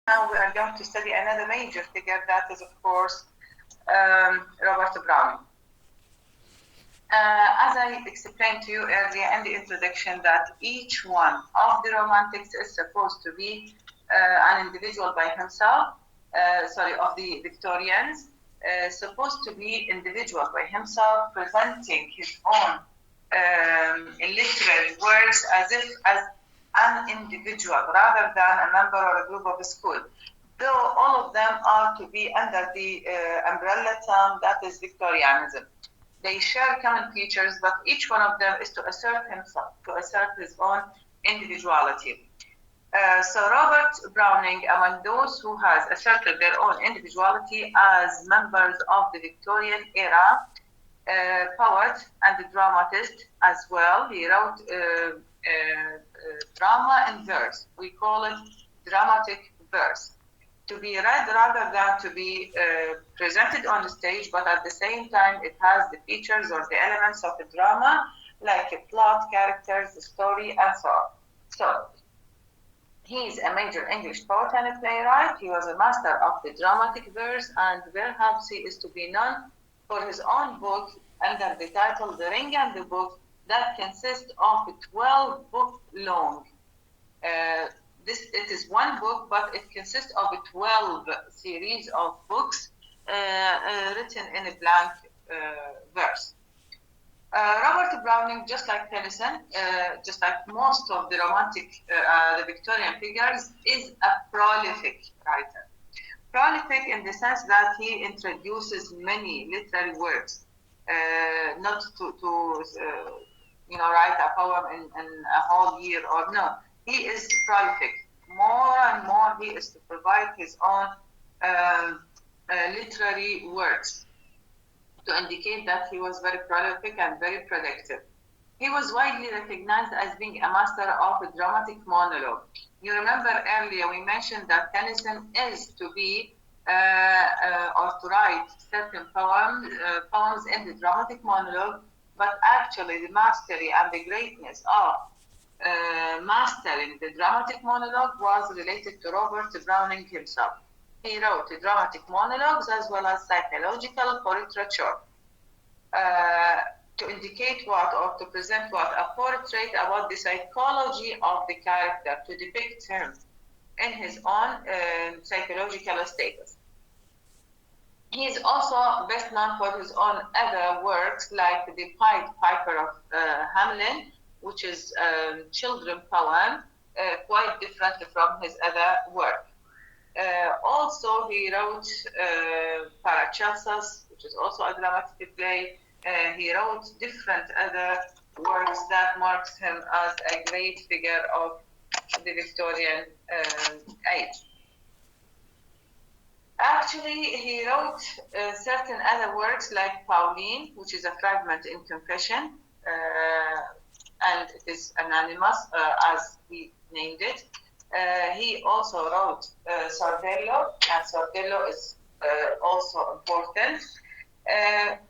now we are going to study another major figure, that is, of course, Robert Browning. As I explained to you earlier in the introduction, that each one of the Romantics is supposed to be an individual by himself, of the Victorians, supposed to be individual by himself, presenting his own literary works as an individual rather than a member or a group of a school. Though all of them are to be under the umbrella term that is Victorianism. They share common features, but each one of them is to assert himself, to assert his own individuality. So Robert Browning, among those who has asserted their own individuality as members of the Victorian era, poet and dramatist as well. He wrote drama in verse. We call it dramatic verse. To be read rather than to be presented on the stage, but at the same time it has the features or the elements of the drama, like a plot, characters, the story, and so on. So, he is a major English poet and a playwright. He was a master of the dramatic verse, and perhaps he is to be known for his own book under the title The Ring and the Book, that consists of 12 book long. It is one book, but it consists of 12 series of books written in a blank verse. Robert Browning, just like Tennyson, just like most of the Romantic, the Victorian figures, is a prolific writer. Prolific in the sense that he introduces many literary works, not to write a poem in a whole year or no. He is prolific. More and more, he is to provide his own literary works to indicate that he was very prolific and very productive. He was widely recognized as being a master of a dramatic monologue. You remember earlier we mentioned that Tennyson is to be or to write certain poems in the dramatic monologue, but actually the mastery and the greatness of mastering the dramatic monologue was related to Robert Browning himself. He wrote dramatic monologues as well as psychological portraiture to indicate what, or to present what, a portrait about the psychology of the character, to depict him in his own psychological status. He is also best known for his own other works, like the Pied Piper of Hamelin, which is a children's poem, quite different from his other work. Also, he wrote Paracelsus, which is also a dramatic play. He wrote different other works that marks him as a great figure of the Victorian age. Actually, he wrote certain other works like Pauline, which is a fragment in Confession, and it is anonymous, as he named it. He also wrote Sordello, and Sordello is also important.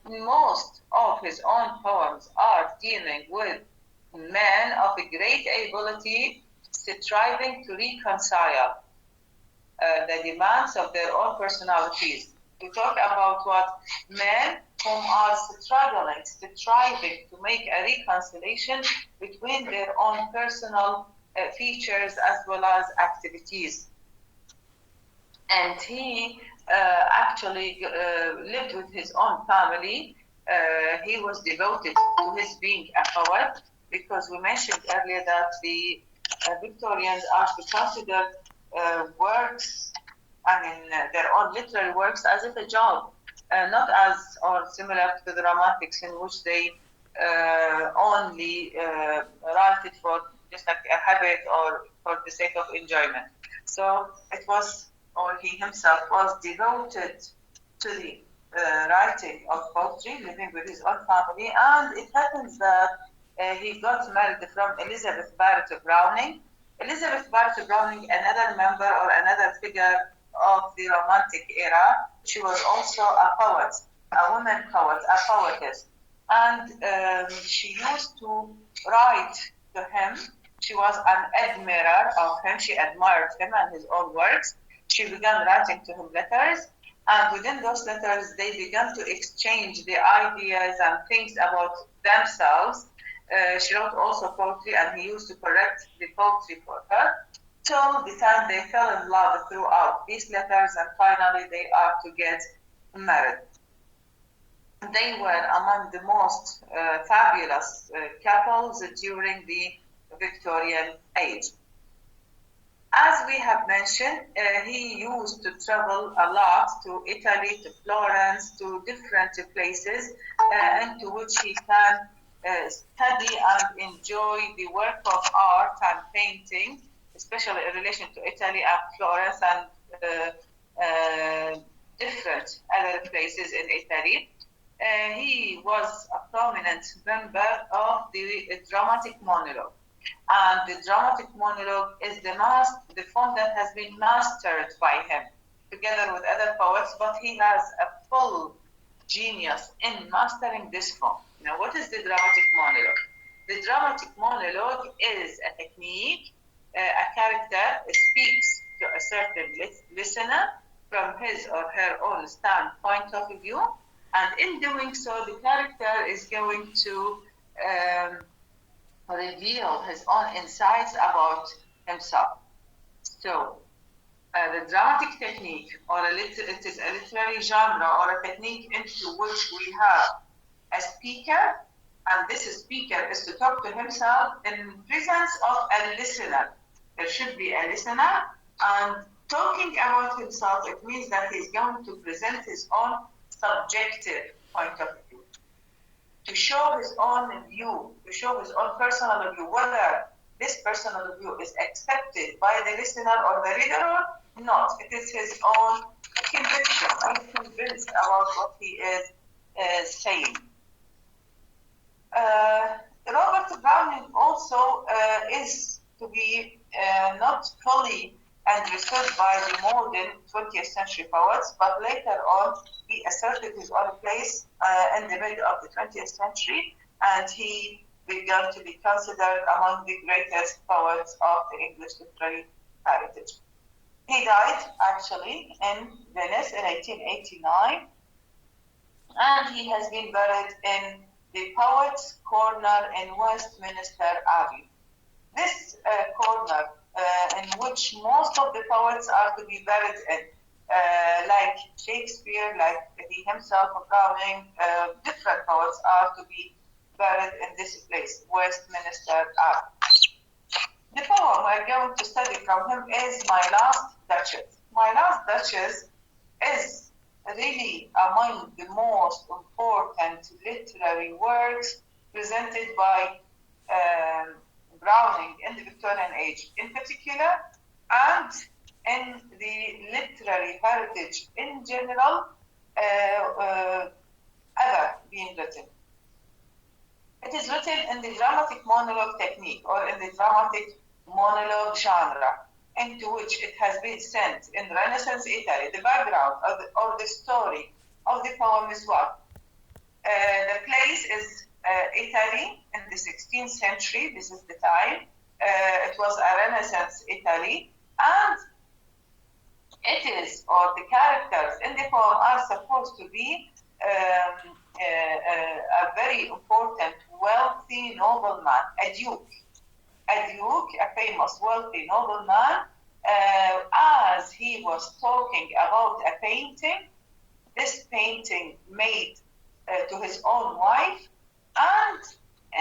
Most of his own poems are dealing with men of a great ability, striving to reconcile the demands of their own personalities. We talk about what men whom are struggling, striving to make a reconciliation between their own personal features as well as activities. And he actually lived with his own family. He was devoted to his being a poet, because we mentioned earlier that the Victorians are to consider works, their own literary works, as if a job, not as or similar to the Romantics, in which they only write it for just like a habit or for the sake of enjoyment. So it was, or he himself was devoted to the writing of poetry, living with his own family, and it happens that he got married from Elizabeth Barrett Browning. Elizabeth Barrett Browning, another member or another figure of the Romantic era. She was also a poet, a woman poet, a poetess. And she used to write to him. She was an admirer of him. She admired him and his own works. she began writing to him letters, and within those letters, they began to exchange the ideas and things about themselves. She wrote also poetry, and he used to correct the poetry for her. Till the time they fell in love throughout these letters, and finally they are to get married. They were among the most fabulous couples during the Victorian age. As we have mentioned, he used to travel a lot to Italy, to Florence, to different places into which he can study and enjoy the work of art and painting, especially in relation to Italy and Florence and different other places in Italy. He was a prominent member of the dramatic monologue. And the dramatic monologue is the form that has been mastered by him together with other poets, but he has a full genius in mastering this form. Now, what is the dramatic monologue? The dramatic monologue is a technique. A character speaks to a certain listener from his or her own standpoint of view, and in doing so, the character is going to reveal his own insights about himself. So, the dramatic technique, or it is a literary genre or a technique into which we have a speaker, and this speaker is to talk to himself in presence of a listener. There should be a listener, and talking about himself, it means that he's going to present his own subjective point of view, to show his own view, to show his own personal view, whether this personal view is accepted by the listener or the reader or not. It is his own conviction. He's convinced about what he is saying. Robert Browning also is to be not fully understood by the modern 20th century poets, but later on he asserted his own place in the middle of the 20th century, and he began to be considered among the greatest poets of the English literary heritage. He died actually in Venice in 1889, and he has been buried in the Poets' Corner in Westminster Abbey. This corner in which most of the poets are to be buried in, like Shakespeare, like he himself, Browning, different poets are to be buried in this place, Westminster Abbey. The poem we're going to study from him is My Last Duchess. My Last Duchess is really among the most important literary works presented by Browning in the Victorian age in particular, and in the literary heritage in general, ever being written. It is written in the dramatic monologue technique, or in the dramatic monologue genre, into which it has been sent in Renaissance Italy. The background or the story of the poem is what? The place is Italy in the 16th century. This is the time. It was a Renaissance Italy, and it is, or the characters in the poem are supposed to be a very important, wealthy nobleman, a duke, a famous, wealthy nobleman. As he was talking about a painting, this painting made to his own wife, and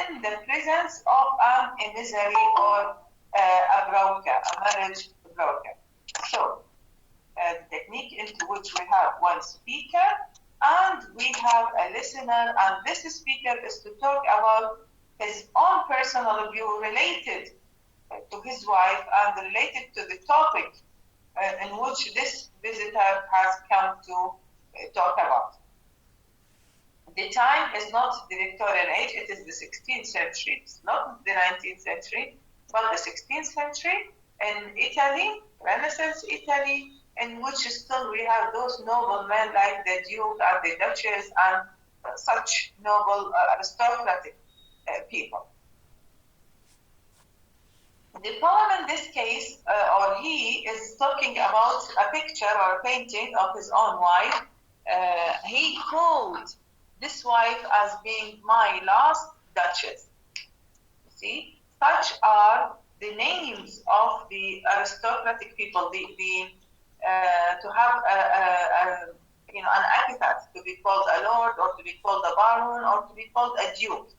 in the presence of an emissary or a broker, a marriage broker. So, the technique into which we have one speaker and we have a listener, and this speaker is to talk about his own personal view related to his wife and related to the topic in which this visitor has come to talk about. The time is not the Victorian age, it is the 16th century. It's not the 19th century, but the 16th century in Italy, Renaissance Italy, in which still we have those noblemen like the Duke and the Duchess and such noble aristocratic people. The poem in this case, or he is talking about a picture or a painting of his own wife. He called this wife as being my last duchess. See, such are the names of the aristocratic people. To have an epithet, to be called a lord, or to be called a baron, or to be called a duke.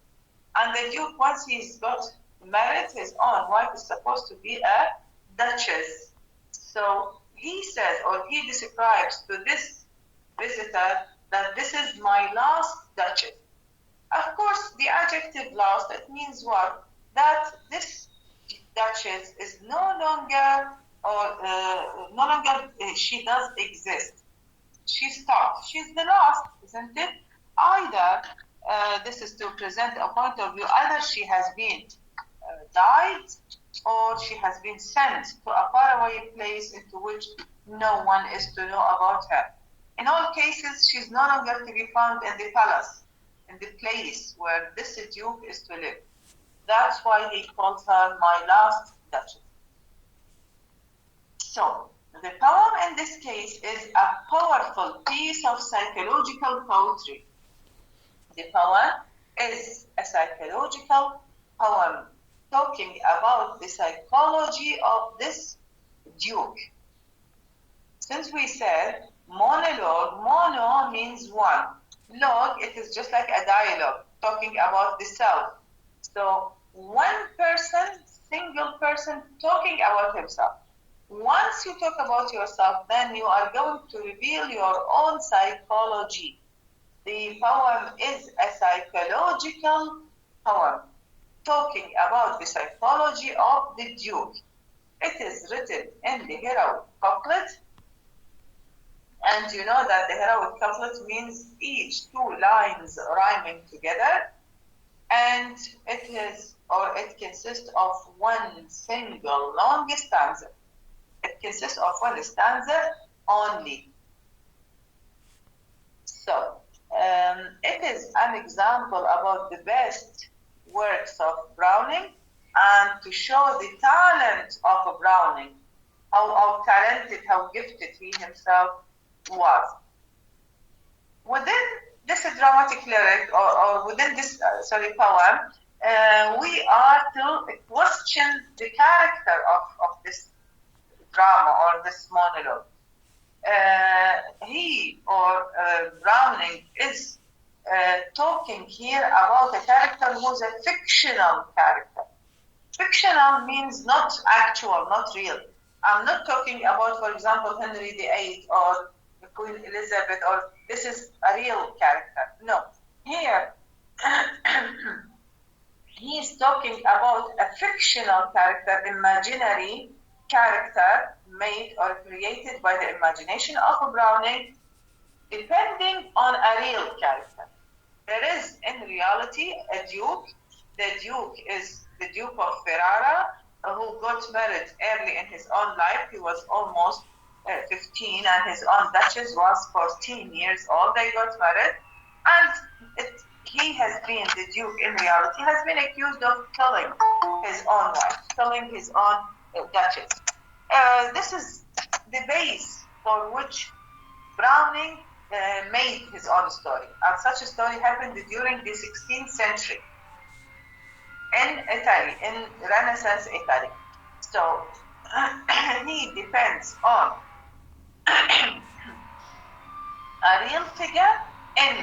And the duke, once he's got married, his own wife is supposed to be a duchess. So he says, or he describes to this visitor that this is my last duchess. Of course, the adjective last, it means what? That this duchess is no longer, she does exist. She stopped. She's the last, isn't it? Either, this is to present a point of view, either she has been died, or she has been sent to a faraway place into which no one is to know about her. In all cases, she's no longer to be found in the palace, in the place where this duke is to live. That's why he calls her my last duchess. So, the poem in this case is a powerful piece of psychological poetry. The poem is a psychological poem talking about the psychology of this duke. Since we said monologue, mono means one. Log, it is just like a dialogue talking about the self. So one person, single person talking about himself. Once you talk about yourself, then you are going to reveal your own psychology. The poem is a psychological poem talking about the psychology of the duke. It is written in the heroic couplet, and you know that the heroic couplet means each two lines rhyming together, and it consists of one single long stanza. It consists of one stanza only. So, it is an example about the best works of Browning, and to show the talent of Browning, how talented, how gifted he himself was. Within this dramatic lyric, or within this poem, we are to question the character of this drama or this monologue. Browning is talking here about a character who's a fictional character. Fictional means not actual, not real. I'm not talking about, for example, Henry VIII or Queen Elizabeth, or this is a real character. No. Here, he's talking about a fictional character, imaginary character made or created by the imagination of Browning, depending on a real character. There is, in reality, a duke. The duke is the Duke of Ferrara, who got married early in his own life. He was almost 15, and his own duchess was 14 years old. They got married, and he has been, the duke in reality, has been accused of killing his own wife, killing his own duchess. This is the base for which Browning made his own story. And such a story happened during the 16th century in Italy, in Renaissance Italy. So he depends on a real figure in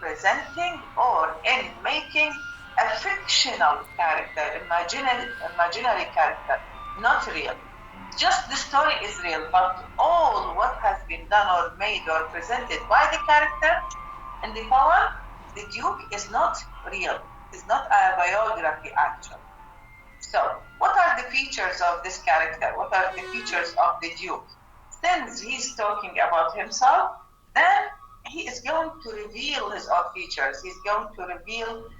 presenting or in making a fictional character, imaginary character, not real. Just the story is real, but all what has been done or made or presented by the character in the poem, the Duke, is not real. It's not a biography, actually. So, what are the features of this character? What are the features of the Duke? Since he's talking about himself, then he is going to reveal his own features. He's going to reveal,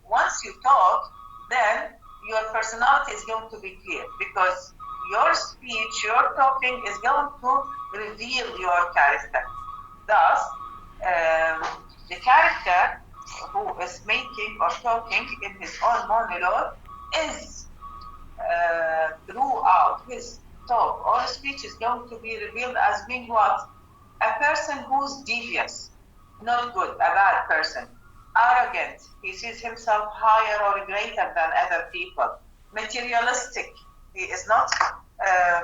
once you talk, then your personality is going to be clear, because your speech, your talking is going to reveal your character. Thus, the character who is making or talking in his own monologue is throughout his talk or speech is going to be revealed as being what? A person who's devious, not good, a bad person, arrogant, he sees himself higher or greater than other people, materialistic, he is not a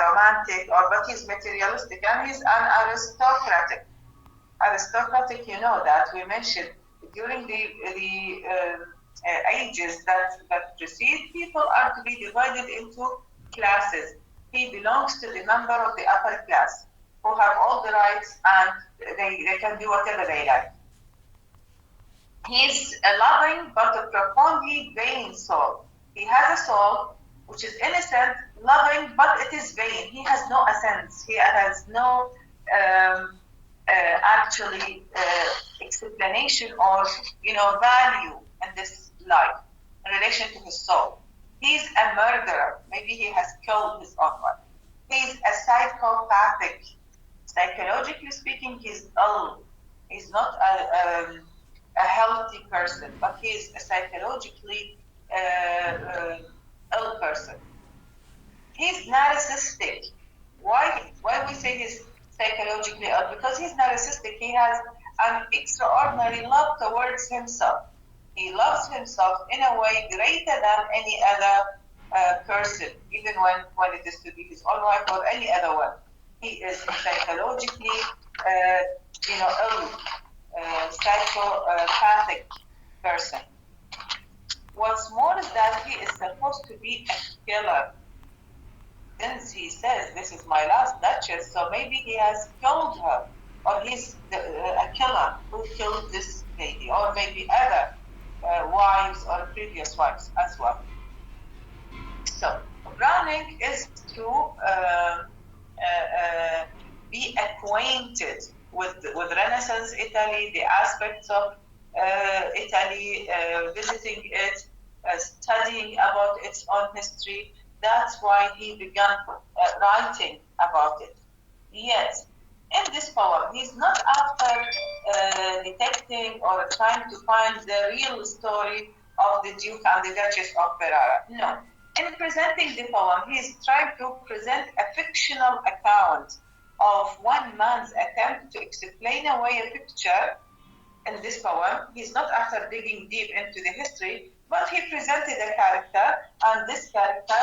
romantic, but he's materialistic, and he's an aristocratic. Aristocratic, you know that we mentioned during the ages that precede, people are to be divided into classes. He belongs to the member of the upper class who have all the rights and they can do whatever they like. He's a loving but a profoundly vain soul. He has a soul which is innocent, loving, but it is vain. He has no essence. He has no actually explanation or value in this life in relation to his soul. He's a murderer. Maybe he has killed his own wife. He's a psychopathic. Psychologically speaking, he's ill. He's not a healthy person, but he's a psychologically ill person. He's narcissistic. Why we say he's psychologically ill? Because he's narcissistic. He has an extraordinary love towards himself. He loves himself in a way greater than any other person, even when it is to be his own wife or any other one. He is psychologically, ill, psychopathic person. What's more is that he is supposed to be a killer. Since he says, this is my last duchess, so maybe he has killed her, or he's a killer who killed this lady, or maybe other wives or previous wives as well. So Browning is to be acquainted with Renaissance Italy, the aspects of Italy, visiting it, studying about its own history. That's why he began writing about it. Yet, in this poem, he's not after detecting or trying to find the real story of the Duke and the Duchess of Ferrara. No. In presenting the poem, he's trying to present a fictional account of one man's attempt to explain away a picture. In this poem, he's not after digging deep into the history, but he presented a character, and this character,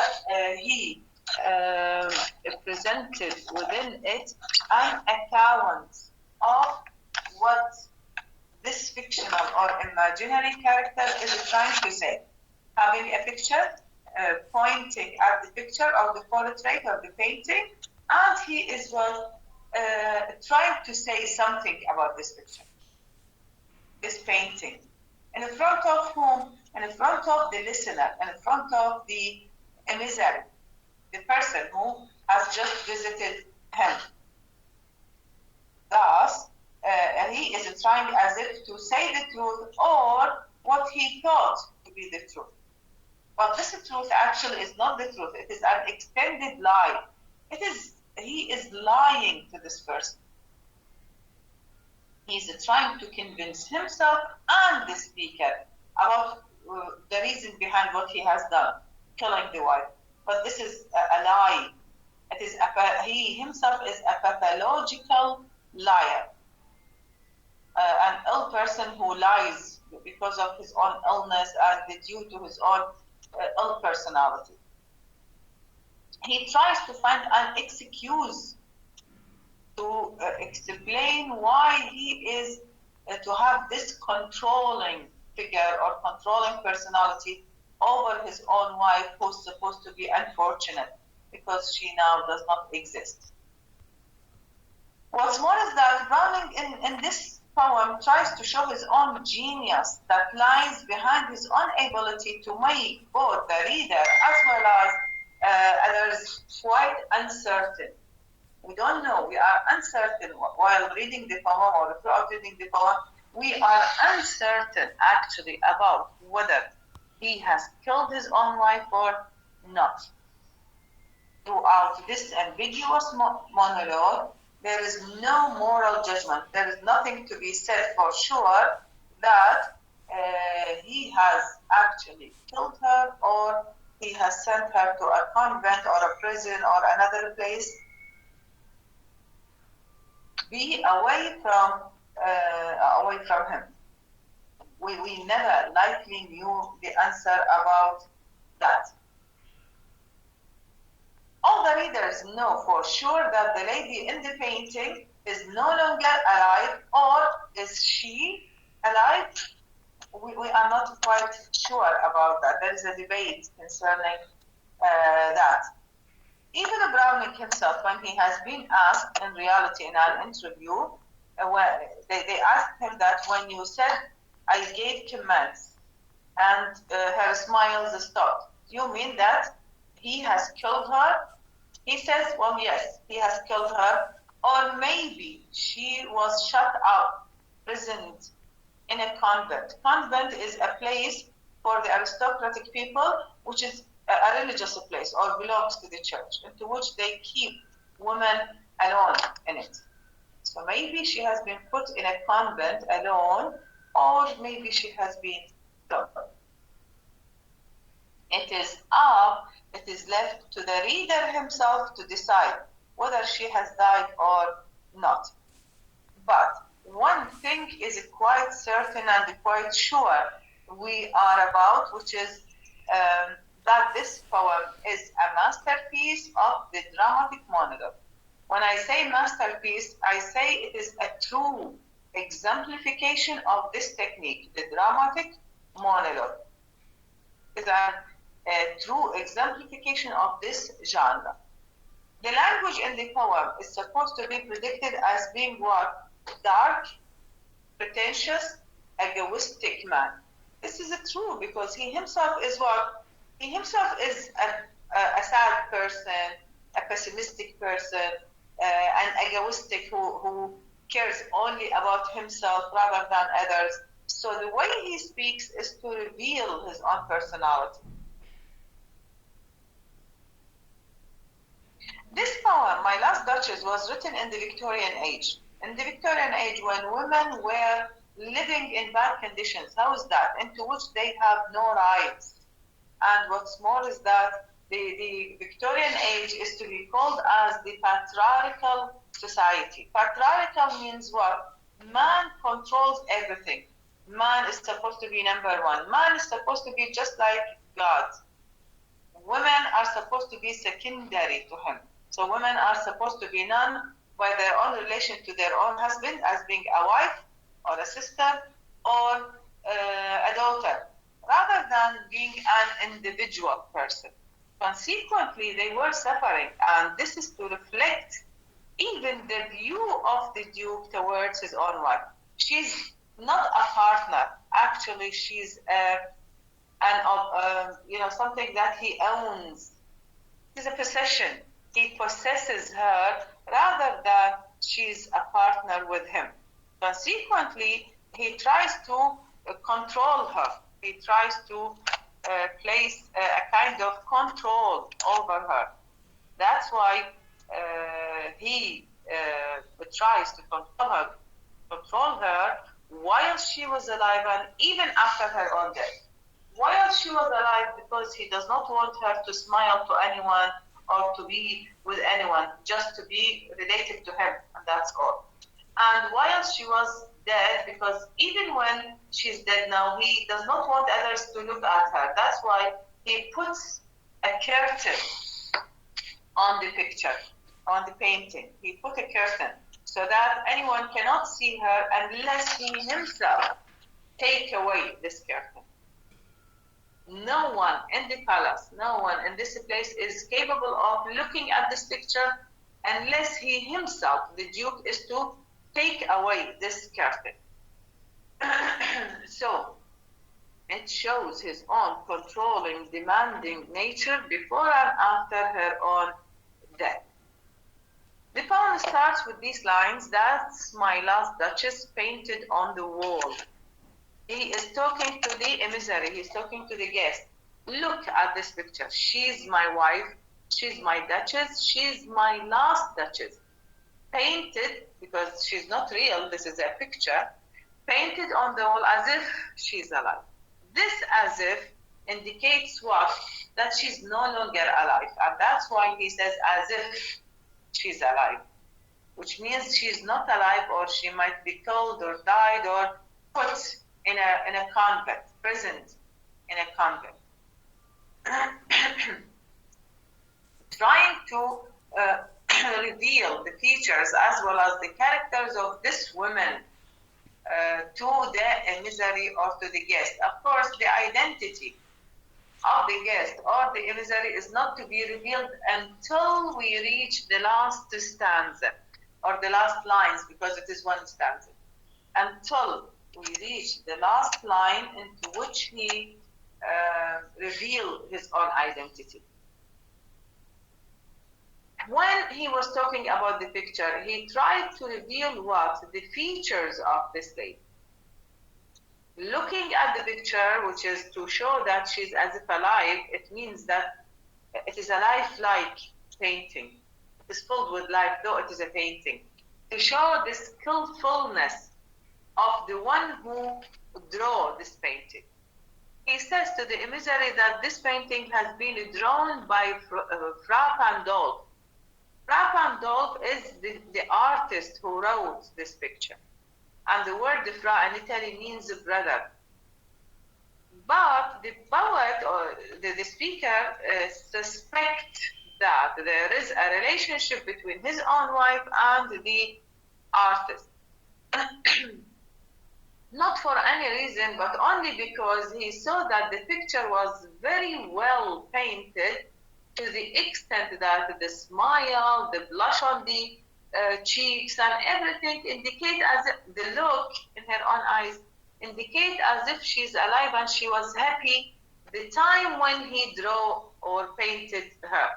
he presented within it an account of what this fictional or imaginary character is trying to say. Having a picture, pointing at the picture of the portrait or the painting, and he is trying to say something about this picture, this painting. In front of whom? In front of the listener, in front of the emissary, the person who has just visited him. Thus, he is trying as if to say the truth or what he thought to be the truth. But this truth actually is not the truth. It is an extended lie. He is lying to this person. He's trying to convince himself and the speaker about the reason behind what he has done, killing the wife. But this is a lie. He himself is a pathological liar, an ill person who lies because of his own illness and due to his own ill personality. He tries to find an excuse to explain why he is to have this controlling figure or controlling personality over his own wife, who's supposed to be unfortunate because she now does not exist. What's more is that Browning in this poem tries to show his own genius that lies behind his own ability to make both the reader as well as others quite uncertain. We don't know. We are uncertain while reading the poem or throughout reading the poem. We are uncertain actually about whether he has killed his own wife or not. Throughout this ambiguous monologue, there is no moral judgment. There is nothing to be said for sure that he has actually killed her or he has sent her to a convent or a prison or another place. Be away from him. We never likely knew the answer about that. All the readers know for sure that the lady in the painting is no longer alive, or is she alive? We are not quite sure about that. There is a debate concerning that. Even Browning himself, when he has been asked in reality in an interview, they asked him that when you said, I gave commands and her smiles stopped, do you mean that he has killed her? He says, well, yes, he has killed her, or maybe she was shut up, imprisoned in a convent. Convent is a place for the aristocratic people, which is a religious place or belongs to the church, into which they keep women alone in it. So maybe she has been put in a convent alone, or maybe she has been killed. It is left to the reader himself to decide whether she has died or not. But one thing is quite certain and quite sure we are about, which is that this poem is a masterpiece of the dramatic monologue. When I say masterpiece, I say it is a true exemplification of this technique, the dramatic monologue. It is a true exemplification of this genre. The language in the poem is supposed to be predicted as being what? Dark, pretentious, egoistic man. This is true because he himself is what? He himself is a sad person, a pessimistic person, an egoistic who cares only about himself rather than others. So the way he speaks is to reveal his own personality. This poem, My Last Duchess, was written in the Victorian age. In the Victorian age, when women were living in bad conditions, how is that? Into which they have no rights. And what's more is that the Victorian age is to be called as the patriarchal society. Patriarchal means what? Man controls everything. Man is supposed to be number one. Man is supposed to be just like God. Women are supposed to be secondary to him. So women are supposed to be known by their own relation to their own husband as being a wife or a sister or a daughter, rather than being an individual person. Consequently, they were suffering, and this is to reflect even the view of the Duke towards his own wife. She's not a partner. Actually, she's something that he owns. It's a possession. He possesses her rather than she's a partner with him. Consequently, he tries to control her. He tries to place a kind of control over her. That's why he tries to control her while she was alive and even after her own death. While she was alive, because he does not want her to smile to anyone or to be with anyone, just to be related to him, and that's all. And while she was dead, because even when she's dead now, he does not want others to look at her. That's why he puts a curtain on the picture, on the painting. He put a curtain so that anyone cannot see her unless he himself take away this curtain. No one in the palace, no one in this place is capable of looking at this picture unless he himself, the Duke, is to take away this curtain. So it shows his own controlling, demanding nature before and after her own death. The poem starts with these lines: "That's my last Duchess painted on the wall." He is talking to the emissary, he's talking to the guest. Look at this picture. She's my wife, she's my Duchess, she's my last Duchess. Painted, because she's not real, this is a picture, painted on the wall as if she's alive. This as if indicates what? That she's no longer alive. And that's why he says as if she's alive, which means she's not alive, or she might be killed or died or put in a convent, prisoned in a convent. Trying to reveal the features as well as the characters of this woman to the emissary or to the guest. Of course, the identity of the guest or the emissary is not to be revealed until we reach the last stanza or the last lines, because it is one stanza. Until we reach the last line into which he revealed his own identity. When he was talking about the picture, he tried to reveal what? The features of this lady. Looking at the picture, which is to show that she's as if alive, it means that it is a lifelike painting. It is filled with life, though it is a painting. To show the skillfulness of the one who drew this painting. He says to the emissary that this painting has been drawn by Fra Pandolf. Fra Pandolf is the artist who wrote this picture. And the word Fra in Italy means brother. But the poet or the speaker suspects that there is a relationship between his own wife and the artist. Not for any reason, but only because he saw that the picture was very well painted, to the extent that the smile, the blush on the cheeks and everything indicate as if the look in her own eyes indicate as if she's alive and she was happy the time when he drew or painted her.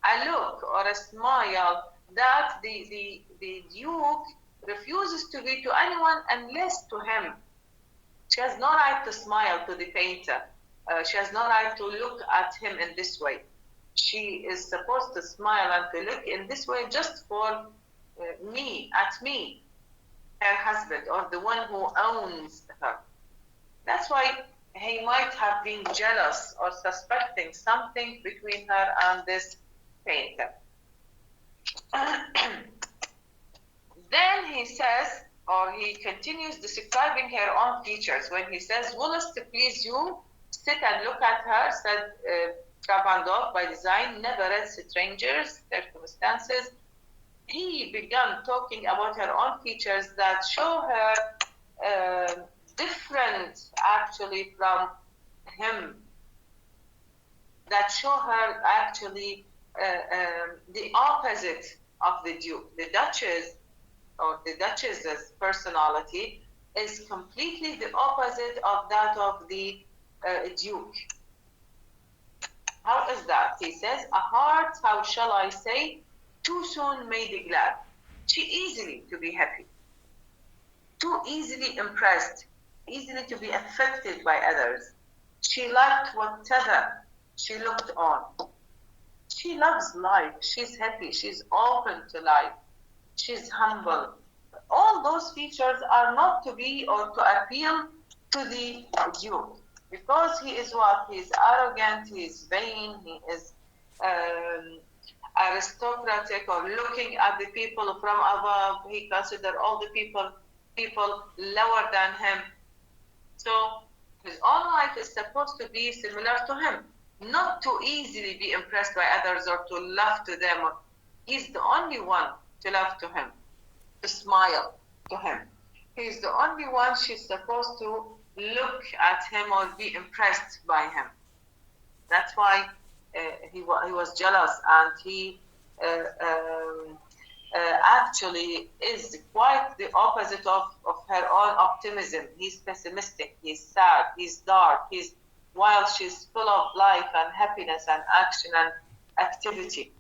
A look or a smile that the Duke refuses to be to anyone unless to him. She has no right to smile to the painter. She has no right to look at him in this way. She is supposed to smile and to look in this way just for me, her husband, or the one who owns her. That's why he might have been jealous or suspecting something between her and this painter. Then he says, or he continues describing her own features when he says, "Willis, to please you, sit and look at her," said Fra Pandolf, "by design, never read strangers, circumstances." He began talking about her own features that show her different actually from him, that show her actually the opposite of the Duke. The Duchess, or the Duchess's personality, is completely the opposite of that of the Duke. How is that? He says, "A heart, how shall I say, too soon made glad. She easily to be happy, too easily impressed, easily to be affected by others. She liked whatever she looked on. She loves life, she's happy, she's open to life, she's humble." All those features are not to be or to appeal to the Duke, because he is what? He is arrogant, he is vain, he is aristocratic, or looking at the people from above. He considers all the people lower than him. So his own life is supposed to be similar to him, not to easily be impressed by others or to love to them. He's the only one to love to him, to smile to him. He's the only one she's supposed to look at him or be impressed by him. That's why he was jealous, and he actually is quite the opposite of her own optimism. He's pessimistic, he's sad, he's dark, while she's full of life and happiness and action and activity.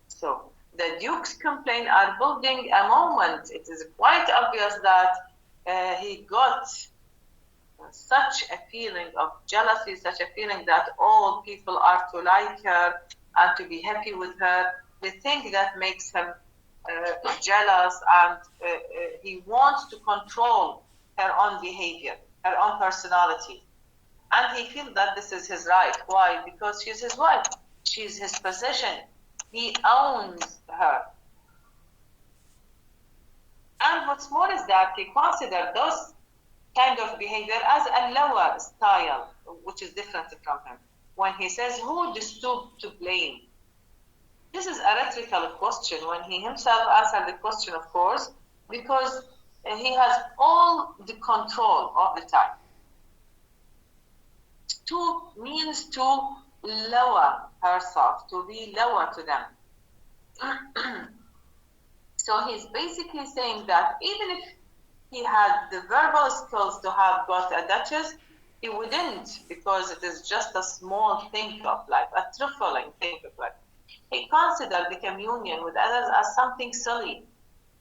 So the Duke's complaint are building a moment. It is quite obvious that he got such a feeling of jealousy, such a feeling that all people are to like her and to be happy with her. The thing that makes him jealous, and he wants to control her own behavior. her own personality. And he feels that this is his right. Why? Because she's his wife. She's his possession. He owns her. And what's more is that he considers those kind of behavior as a lower style, which is different from him. When he says, who stooped to blame? This is a rhetorical question when he himself answered the question, of course, because he has all the control of the time. Stoop means to lower herself, to be lower to them. So he's basically saying that even if he had the verbal skills to have got a duchess, he wouldn't, because it is just a small thing of life, a trifling thing of life. He considered the communion with others as something silly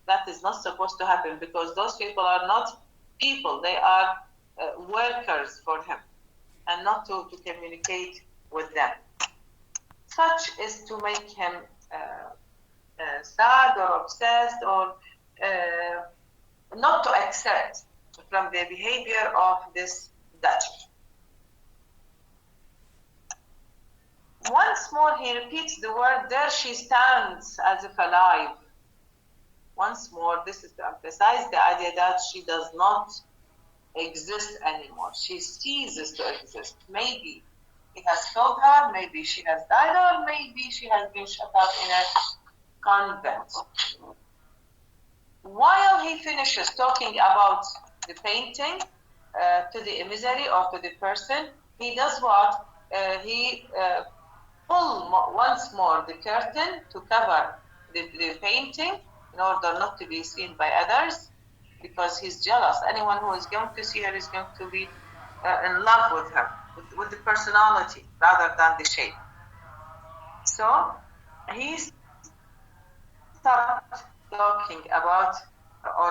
that is not supposed to happen, because those people are not people, they are workers for him, and not to communicate with them. Such is to make him sad or obsessed, or not to accept from the behavior of this Duchess. Once more, he repeats the word, there she stands as if alive. Once more, this is to emphasize the idea that she does not exist anymore. She ceases to exist. Maybe he has killed her, maybe she has died, or maybe she has been shut up in a convent. While he finishes talking about the painting to the emissary or to the person, he does what? He pulls once more the curtain to cover the painting in order not to be seen by others, because he's jealous. Anyone who is going to see her is going to be in love with her, with the personality rather than the shape. So he starts talking about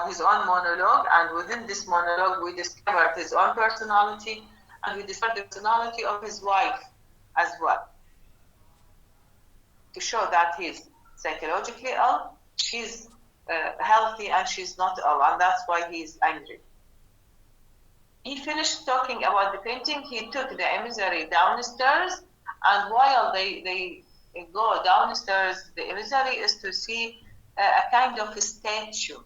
his own monologue, and within this monologue we discovered his own personality, and we discovered the personality of his wife as well, to show that he's psychologically ill, she's healthy, and she's not ill, and that's why he's angry. He finished talking about the painting. He took the emissary downstairs, and while they go downstairs, the emissary is to see a kind of a statue.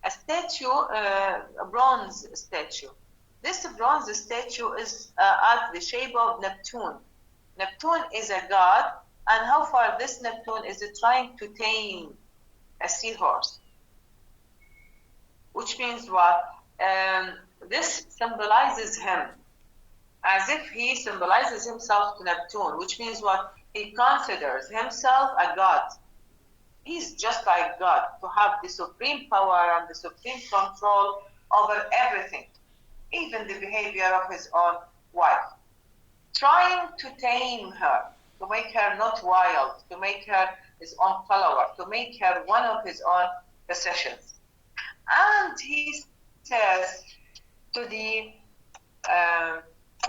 A statue, a bronze statue. This bronze statue is at the shape of Neptune. Neptune is a god, and how far this Neptune is trying to tame a seahorse. Which means what? This symbolizes him, as if he symbolizes himself to Neptune, which means what? He considers himself a god. He's just like God, to have the supreme power and the supreme control over everything, even the behavior of his own wife. Trying to tame her, to make her not wild, to make her his own follower, to make her one of his own possessions. And he says to the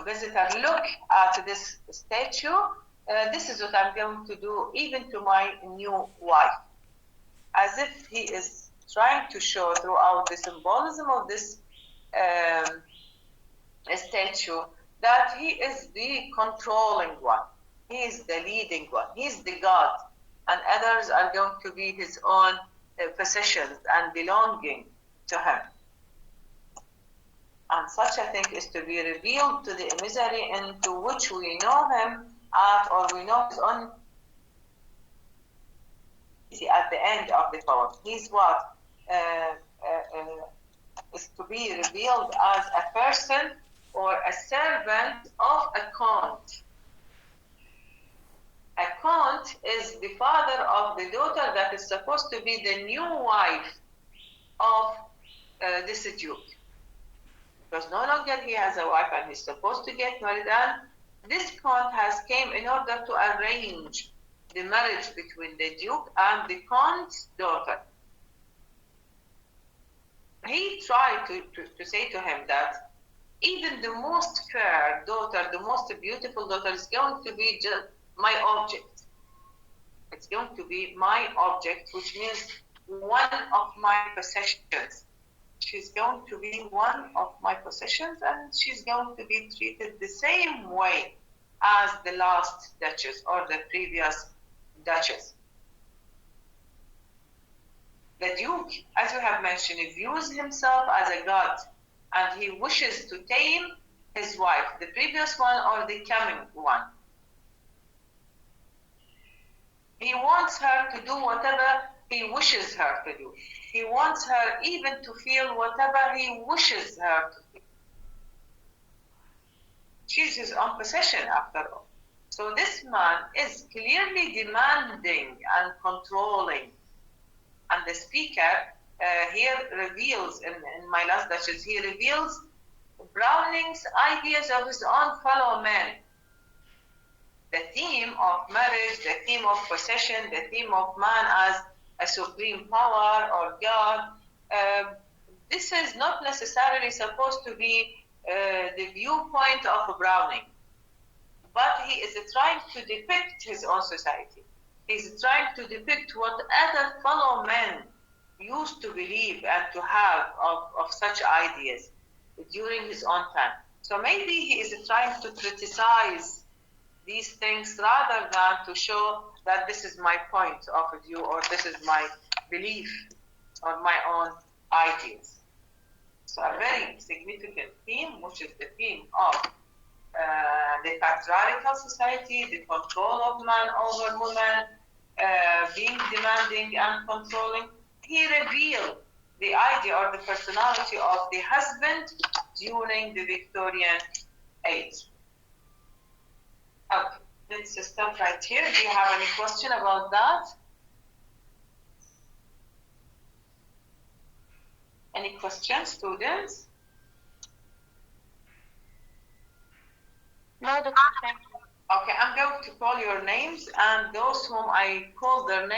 visitor, look at this statue. This is what I'm going to do even to my new wife. As if he is trying to show throughout the symbolism of this statue that he is the controlling one. He is the leading one. He is the God. And others are going to be his own possessions and belonging to him. And such a thing is to be revealed to the emissary, into which we know him at, or we know his own at the end of the poem. He's what? Is to be revealed as a person or a servant of a count. A count is the father of the daughter that is supposed to be the new wife of this duke. Because no longer he has a wife and he's supposed to get married, and this count has came in order to arrange the marriage between the duke and the count's daughter. He tried to say to him that even the most fair daughter, the most beautiful daughter is going to be just my object. It's going to be my object, which means one of my possessions. she's going to be one of my possessions and she's going to be treated the same way as the last duchess or the previous duchess. The Duke, as you have mentioned, views himself as a god and he wishes to tame his wife, the previous one or the coming one. He wants her to do whatever he wishes her to do. He wants her even to feel whatever he wishes her to feel. She's his own possession after all. So this man is clearly demanding and controlling. And the speaker here reveals, in My Last Duchess, he reveals Browning's ideas of his own fellow men. The theme of marriage, the theme of possession, the theme of man as a supreme power or God, this is not necessarily supposed to be the viewpoint of Browning. But he is trying to depict his own society. He's trying to depict what other fellow men used to believe and to have of such ideas during his own time. So maybe he is trying to criticize these things rather than to show that this is my point of view or this is my belief or my own ideas. So a very significant theme, which is the theme of the patriarchal society, the control of man over woman, being demanding and controlling. He revealed the idea or the personality of the husband during the Victorian age. Okay, let's stop right here. Do you have any question about that? Any questions, students? No, Doctor, thank you. Okay, I'm going to call your names, and those whom I call their names